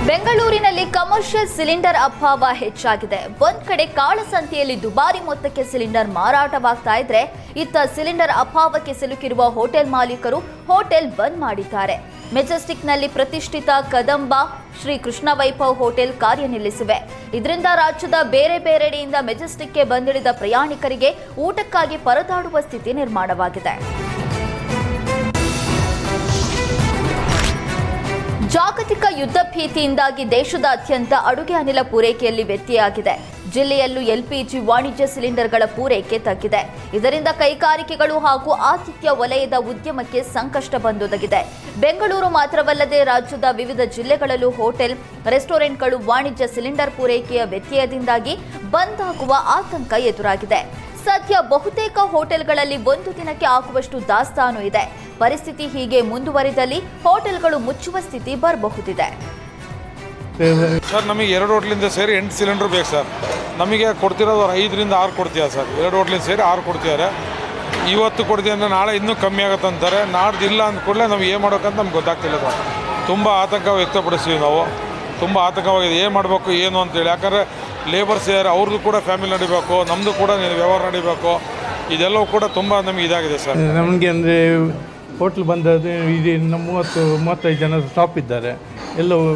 ಬೆಂಗಳೂರಿನಲ್ಲಿ commercial cylinder ಅಭಾವ ಹೆಚ್ಚಾಗಿದೆ. ಒಂದ್ ಕಡೆ ಕಾಳಸಂತೆಯಲ್ಲಿ ದುಬಾರಿ ಮೊತ್ತಕ್ಕೆ ಸಿಲಿಂಡರ್ ಮಾರಾಟವಾಗ್ತಾ ಇದ್ರೆ, ಇತ್ತ ಸಿಲಿಂಡರ್ ಅಭಾವಕ್ಕೆ ಸಿಲುಕಿರುವ ಹೋಟೆಲ್ ಮಾಲೀಕರು ಹೋಟೆಲ್ ಬಂದ್ ಮಾಡಿದ್ದಾರೆ. ಮೆಜೆಸ್ಟಿಕ್ನಲ್ಲಿ ಪ್ರತಿಷ್ಠಿತ ಕದಂಬ, ಶ್ರೀ ಕೃಷ್ಣ ವೈಭವ್ ಹೋಟೆಲ್ ಕಾರ್ಯ ನಿಲ್ಲಿಸಿವೆ. ಇದರಿಂದ ರಾಜ್ಯದ ಬೇರೆ ಬೇರೆಡೆಯಿಂದ ಮೆಜೆಸ್ಟಿಕ್ಗೆ ಬಂದಿಳಿದ ಪ್ರಯಾಣಿಕರಿಗೆ ಊಟಕ್ಕಾಗಿ ಪರದಾಡುವ ಸ್ಥಿತಿ ನಿರ್ಮಾಣವಾಗಿದೆ. ಜಾಗತಿಕ ಯುದ್ಧ ಭೀತಿಯಿಂದಾಗಿ ದೇಶದಾದ್ಯಂತ ಅಡುಗೆ ಅನಿಲ ಪೂರೈಕೆಯಲ್ಲಿ ವ್ಯತ್ಯಯವಾಗಿದೆ. ಜಿಲ್ಲೆಯಲ್ಲೂ ಎಲ್ಪಿಜಿ ವಾಣಿಜ್ಯ ಸಿಲಿಂಡರ್ಗಳ ಪೂರೈಕೆ ತಗ್ಗಿದೆ. ಇದರಿಂದ ಕೈಗಾರಿಕೆಗಳು ಹಾಗೂ ಆತಿಥ್ಯ ವಲಯದ ಉದ್ಯಮಕ್ಕೆ ಸಂಕಷ್ಟ ಬಂದೊದಗಿದೆ. ಬೆಂಗಳೂರು ಮಾತ್ರವಲ್ಲದೆ ರಾಜ್ಯದ ವಿವಿಧ ಜಿಲ್ಲೆಗಳಲ್ಲೂ ಹೋಟೆಲ್, ರೆಸ್ಟೋರೆಂಟ್ಗಳು ವಾಣಿಜ್ಯ ಸಿಲಿಂಡರ್ ಪೂರೈಕೆಯ ವ್ಯತ್ಯಯದಿಂದಾಗಿ ಬಂದ್ ಆಗುವ ಆತಂಕ ಎದುರಾಗಿದೆ. ಸದ್ಯ ಬಹುತೇಕ ಹೋಟೆಲ್ಗಳಲ್ಲಿ ಒಂದು ದಿನಕ್ಕೆ ಆಗುವಷ್ಟು ದಾಸ್ತಾನು ಇದೆ. ಪರಿಸ್ಥಿತಿ ಹೀಗೆ ಮುಂದುವರಿದಲ್ಲಿ ಹೋಟೆಲ್ಗಳು ಮುಚ್ಚುವ ಸ್ಥಿತಿ ಬರಬಹುದಿದೆ. ಸರ್, ನಮಗೆ 2 ಹೋಟ್ಲಿಂದ ಸೇರಿ 8 ಸಿಲಿಂಡರ್ ಬೇಕು ಸರ್. ನಮಗೆ ಕೊಡ್ತಿರೋದು 5 ರಿಂದ 6 ಕೊಡ್ತೀವಿ ಸರ್. 2 ಹೋಟ್ಲಿಂದ ಸೇರಿ 6 ಕೊಡ್ತಿದ್ದಾರೆ. ಇವತ್ತು ಕೊಡ್ತೀವಿ ಅಂದರೆ ನಾಳೆ ಇನ್ನೂ ಕಮ್ಮಿ ಆಗುತ್ತೆ ಅಂತಾರೆ. ನಾಡ್ದು ಇಲ್ಲ ಅಂದ ಕೂಡಲೇ ನಾವು ಏನು ಮಾಡೋಕ್ಕಂತ ನಮ್ಗೆ ಗೊತ್ತಾಗ್ತಿಲ್ಲ ಸರ್. ತುಂಬ ಆತಂಕ ವ್ಯಕ್ತಪಡಿಸ್ತೀವಿ ನಾವು. ತುಂಬ ಆತಂಕವಾಗಿದೆ, ಏನು ಮಾಡಬೇಕು ಏನು ಅಂತೇಳಿ. ಯಾಕಂದರೆ ಲೇಬರ್ಸ್ ಯಾರು, ಅವ್ರದ್ದು ಕೂಡ ಫ್ಯಾಮಿಲಿ ನಡಿಬೇಕು, ನಮ್ಮದು ಕೂಡ ವ್ಯವಹಾರ ನಡಿಬೇಕು. ಇದೆಲ್ಲವೂ ಕೂಡ ತುಂಬ ನಮಗೆ ಇದಾಗಿದೆ ಸರ್. ನಮಗೆ ಅಂದರೆ ಹೋಟ್ಲ್ ಬಂದದ್ದು ಇದು 30-35 ಜನ ಸ್ಟಾಪ್ ಇದ್ದಾರೆ. ಎಲ್ಲವೂ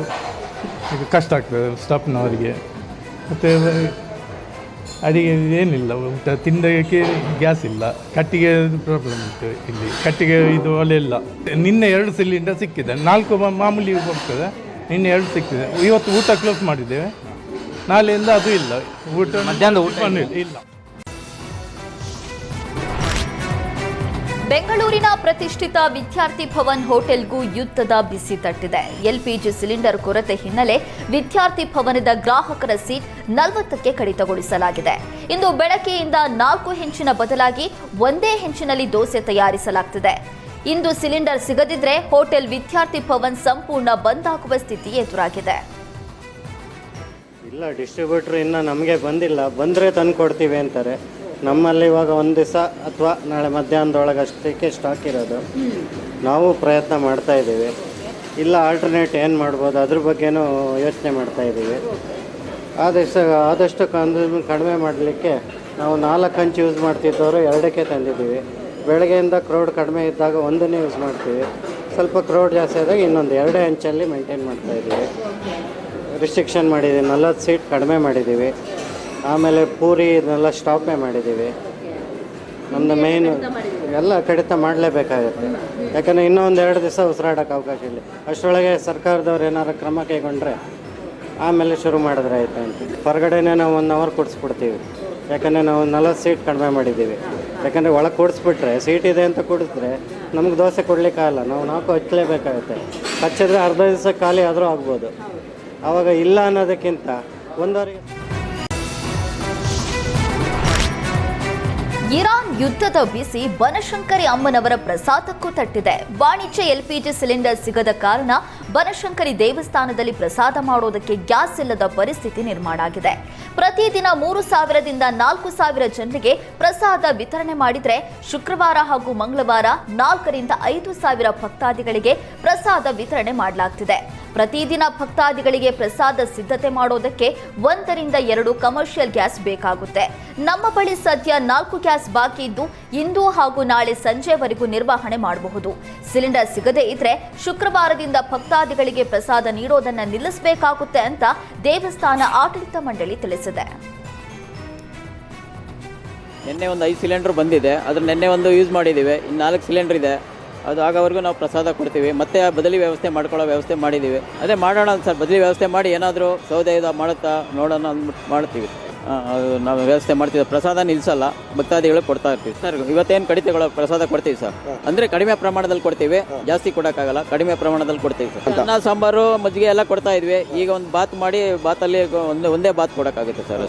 ಕಷ್ಟ ಆಗ್ತದೆ ಸ್ಟಾಪ್ನವರಿಗೆ. ಮತ್ತು ಅಡಿಗೆ ಏನಿಲ್ಲ, ಊಟ ತಿಂದಕ್ಕೆ ಗ್ಯಾಸ್ ಇಲ್ಲ, ಕಟ್ಟಿಗೆ ಪ್ರಾಬ್ಲಮ್ ಉಂಟು ಇಲ್ಲಿ. ಕಟ್ಟಿಗೆ ಇದು ಒಲೆ ಇಲ್ಲ. ನಿನ್ನೆ 2 ಸಿಲಿಂಡರ್ ಸಿಕ್ಕಿದೆ, 4 ಮಾಮೂಲಿ ಹೋಗ್ತದೆ. ನಿನ್ನೆ 2 ಸಿಕ್ಕಿದೆ. ಇವತ್ತು ಊಟ ಕ್ಲೋಸ್ ಮಾಡಿದ್ದೇವೆ. ನಾಳೆಯಿಂದ ಅದು ಇಲ್ಲ, ಊಟ ಮಧ್ಯಾಹ್ನದ ಊಟ ಇಲ್ಲ. ಬೆಂಗಳೂರಿನ ಪ್ರತಿಷ್ಠಿತ ವಿದ್ಯಾರ್ಥಿ ಭವನ್ ಹೋಟೆಲ್ಗೂ ಯುದ್ಧದ ಬಿಸಿ ತಟ್ಟಿದೆ. ಎಲ್ಪಿಜಿ ಸಿಲಿಂಡರ್ ಕೊರತೆ ಹಿನ್ನೆಲೆ ವಿದ್ಯಾರ್ಥಿ ಭವನದ ಗ್ರಾಹಕರ ಸೀಟ್ 40ಕ್ಕೆ ಕಡಿತಗೊಳಿಸಲಾಗಿದೆ. ಇಂದು ಬೆಳಗ್ಗೆಯಿಂದ 4 ಹೆಂಚಿನ ಬದಲಾಗಿ ಒಂದೇ ಹೆಂಚಿನಲ್ಲಿ ದೋಸೆ ತಯಾರಿಸಲಾಗುತ್ತಿದೆ. ಇಂದು ಸಿಲಿಂಡರ್ ಸಿಗದಿದ್ರೆ ಹೋಟೆಲ್ ವಿದ್ಯಾರ್ಥಿ ಭವನ್ ಸಂಪೂರ್ಣ ಬಂದ್ ಆಗುವ ಸ್ಥಿತಿ ಎದುರಾಗಿದೆ. ಇಲ್ಲ, ಡಿಸ್ಟ್ರಿಬ್ಯೂಟ್ರ್ ಇನ್ನೂ ನಮಗೆ ಬಂದಿಲ್ಲ. ಬಂದರೆ ತಂದು ಕೊಡ್ತೀವಿ ಅಂತಾರೆ. ನಮ್ಮಲ್ಲಿ ಇವಾಗ ಒಂದು ದಿವಸ ಅಥವಾ ನಾಳೆ ಮಧ್ಯಾಹ್ನದೊಳಗಷ್ಟಕ್ಕೆ ಸ್ಟಾಕ್ ಇರೋದು. ನಾವು ಪ್ರಯತ್ನ ಮಾಡ್ತಾಯಿದ್ದೀವಿ. ಇಲ್ಲ ಆಲ್ಟರ್ನೇಟ್ ಏನು ಮಾಡ್ಬೋದು ಅದ್ರ ಬಗ್ಗೆನೂ ಯೋಚನೆ ಮಾಡ್ತಾಯಿದ್ದೀವಿ. ಆದಷ್ಟು ಕಡಿಮೆ ಮಾಡಲಿಕ್ಕೆ ನಾವು 4 ಹಂಚು ಯೂಸ್ ಮಾಡ್ತಿದ್ದವರು 2ಕ್ಕೆ ತಂದಿದ್ದೀವಿ. ಬೆಳಗ್ಗೆಯಿಂದ ಕ್ರೌಡ್ ಕಡಿಮೆ ಇದ್ದಾಗ 1ನೇ ಯೂಸ್ ಮಾಡ್ತೀವಿ. ಸ್ವಲ್ಪ ಕ್ರೌಡ್ ಜಾಸ್ತಿ ಆದಾಗ ಇನ್ನೊಂದು 2 ಹಂಚಲ್ಲಿ ಮೇಂಟೈನ್ ಮಾಡ್ತಾಯಿದ್ದೀವಿ. ರಿಸ್ಟ್ರಿಕ್ಷನ್ ಮಾಡಿದ್ದೀವಿ, 40 ಸೀಟ್ ಕಡಿಮೆ ಮಾಡಿದ್ದೀವಿ. ಆಮೇಲೆ ಪೂರಿ ಇದನ್ನೆಲ್ಲ ಸ್ಟಾಪೇ ಮಾಡಿದ್ದೀವಿ. ನಮ್ಮದು ಮೇಯ್ನು ಎಲ್ಲ ಕಡಿತ ಮಾಡಲೇಬೇಕಾಗುತ್ತೆ. ಯಾಕಂದರೆ ಇನ್ನೊಂದು 2 ದಿವಸ ಉಸಿರಾಡೋಕ್ಕೆ ಅವಕಾಶ ಇಲ್ಲ. ಅಷ್ಟರೊಳಗೆ ಸರ್ಕಾರದವ್ರು ಏನಾರು ಕ್ರಮ ಕೈಗೊಂಡ್ರೆ ಆಮೇಲೆ ಶುರು ಮಾಡಿದ್ರೆ ಆಯಿತು ಅಂತ. ಹೊರಗಡೆನೇ ನಾವು 1 ಅವರ್ ಕೊಡಿಸ್ಬಿಡ್ತೀವಿ. ಯಾಕಂದರೆ ನಾವು 40 ಸೀಟ್ ಕಡಿಮೆ ಮಾಡಿದ್ದೀವಿ. ಯಾಕಂದರೆ ಒಳಗೆ ಕೊಡಿಸ್ಬಿಟ್ರೆ ಸೀಟ್ ಇದೆ ಅಂತ ಕೊಡಿಸಿದ್ರೆ ನಮ್ಗೆ ದೋಸೆ ಕೊಡಲಿಕ್ಕಾಗಲ್ಲ. ನಾವು 4 ಹಚ್ಚಲೇಬೇಕಾಗುತ್ತೆ. ಹಚ್ಚಿದ್ರೆ ಅರ್ಧ ದಿವಸ ಖಾಲಿ ಆದರೂ ಆಗ್ಬೋದು. ಆವಾಗ ಇಲ್ಲ ಅನ್ನೋದಕ್ಕಿಂತ 1 ಅವರಿಗೆ. ಇರಾನ್ ಯುದ್ಧದ ಬಿಸಿ ಬನಶಂಕರಿ ಅಮ್ಮನವರ ಪ್ರಸಾದಕ್ಕೂ ತಟ್ಟಿದೆ. ವಾಣಿಜ್ಯ ಎಲ್ಪಿಜಿ ಸಿಲಿಂಡರ್ ಸಿಗದ ಕಾರಣ ಬನಶಂಕರಿ ದೇವಸ್ಥಾನದಲ್ಲಿ ಪ್ರಸಾದ ಮಾಡೋದಕ್ಕೆ ಗ್ಯಾಸ್ ಇಲ್ಲದ ಪರಿಸ್ಥಿತಿ ನಿರ್ಮಾಣ ಆಗಿದೆ. ಪ್ರತಿದಿನ 3,000ದಿಂದ 4,000 ಜನರಿಗೆ ಪ್ರಸಾದ ವಿತರಣೆ ಮಾಡಿದ್ರೆ, ಶುಕ್ರವಾರ ಹಾಗೂ ಮಂಗಳವಾರ 4ರಿಂದ 5,000 ಭಕ್ತಾದಿಗಳಿಗೆ ಪ್ರಸಾದ ವಿತರಣೆ ಮಾಡಲಾಗ್ತಿದೆ. ಪ್ರತಿದಿನ ಭಕ್ತಾದಿಗಳಿಗೆ ಪ್ರಸಾದ ಸಿದ್ಧತೆ ಮಾಡೋದಕ್ಕೆ 1ರಿಂದ 2 ಕಮರ್ಷಿಯಲ್ ಗ್ಯಾಸ್ ಬೇಕಾಗುತ್ತೆ. ನಮ್ಮ ಬಳಿ ಸದ್ಯ 4 ಗ್ಯಾಸ್ ಬಾಕಿ ಇದ್ದು, ಇಂದು ಹಾಗೂ ನಾಳೆ ಸಂಜೆವರೆಗೂ ನಿರ್ವಹಣೆ ಮಾಡಬಹುದು. ಸಿಲಿಂಡರ್ ಸಿಗದೇ ಇದ್ರೆ ಶುಕ್ರವಾರದಿಂದ ಭಕ್ತಾದಿಗಳಿಗೆ ಪ್ರಸಾದ ನೀಡೋದನ್ನ ನಿಲ್ಲಿಸಬೇಕಾಗುತ್ತೆ ಅಂತ ದೇವಸ್ಥಾನ ಆಡಳಿತ ಮಂಡಳಿ ತಿಳಿಸಿದೆ. ನಿನ್ನೆ ಒಂದು 5 ಸಿಲಿಂಡರ್ ಬಂದಿದೆ. ಅದ್ರ ನಿನ್ನೆ ಒಂದು ಯೂಸ್ ಮಾಡಿದ್ದೀವಿ. ಇನ್ನು 4 ಸಿಲಿಂಡರ್ ಇದೆ. ಅದು ಆಗೋವರೆಗೂ ನಾವು ಪ್ರಸಾದ ಕೊಡ್ತೀವಿ. ಮತ್ತೆ ಬದಲಿ ವ್ಯವಸ್ಥೆ ಮಾಡ್ಕೊಳ್ಳೋ ವ್ಯವಸ್ಥೆ ಮಾಡಿದ್ದೀವಿ. ಅದೇ ಮಾಡೋಣ ಸರ್, ಬದಲಿ ವ್ಯವಸ್ಥೆ ಮಾಡಿ ಏನಾದರೂ ಸೌದೆ ಮಾಡುತ್ತಾ ನೋಡೋಣ ಅಂದ್ಬಿಟ್ಟು ಮಾಡ್ತೀವಿ. ನಾವು ವ್ಯವಸ್ಥೆ ಮಾಡ್ತೀವಿ. ಪ್ರಸಾದ ನಿಲ್ಲಿಸಲ್ಲ, ಭಕ್ತಾದಿಗಳು ಕೊಡ್ತಾ ಇರ್ತೀವಿ ಸರ್. ಇವತ್ತೇನು ಕಡಿತಗಳು ಪ್ರಸಾದ ಕೊಡ್ತೀವಿ ಸರ್. ಅಂದರೆ ಕಡಿಮೆ ಪ್ರಮಾಣದಲ್ಲಿ ಕೊಡ್ತೀವಿ, ಜಾಸ್ತಿ ಕೊಡೋಕ್ಕಾಗಲ್ಲ. ಕಡಿಮೆ ಪ್ರಮಾಣದಲ್ಲಿ ಕೊಡ್ತೀವಿ ಸರ್. ಅನ್ನ, ಸಾಂಬಾರು, ಮಜ್ಜಿಗೆ ಎಲ್ಲ ಕೊಡ್ತಾ ಇದ್ವಿ. ಈಗ ಒಂದು ಬಾತ್ ಮಾಡಿ ಬಾತಲ್ಲಿ ಒಂದೇ ಬಾತ್ ಕೊಡೋಕ್ಕಾಗುತ್ತೆ ಸರ್.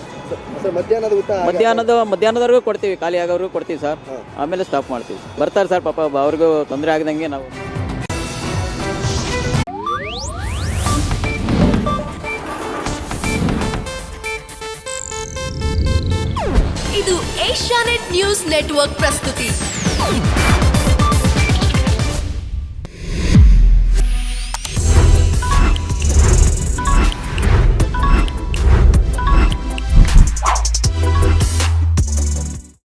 ಮಧ್ಯಾಹ್ನದವರೆಗೂ ಕೊಡ್ತೀವಿ, ಖಾಲಿ ಆಗೋವರೆಗೂ ಕೊಡ್ತೀವಿ ಸರ್. ಆಮೇಲೆ ಸ್ಟಾಪ್ ಮಾಡ್ತೀವಿ. ಬರ್ತಾರೆ ಸರ್, ಪಾಪ ಅವ್ರಿಗೂ ತೊಂದರೆ ಆಗದಂಗೆ ನಾವು. ಇದು ಏಷ್ಯಾನೆಟ್ ನ್ಯೂಸ್ ನೆಟ್ವರ್ಕ್ ಪ್ರಸ್ತುತಿ.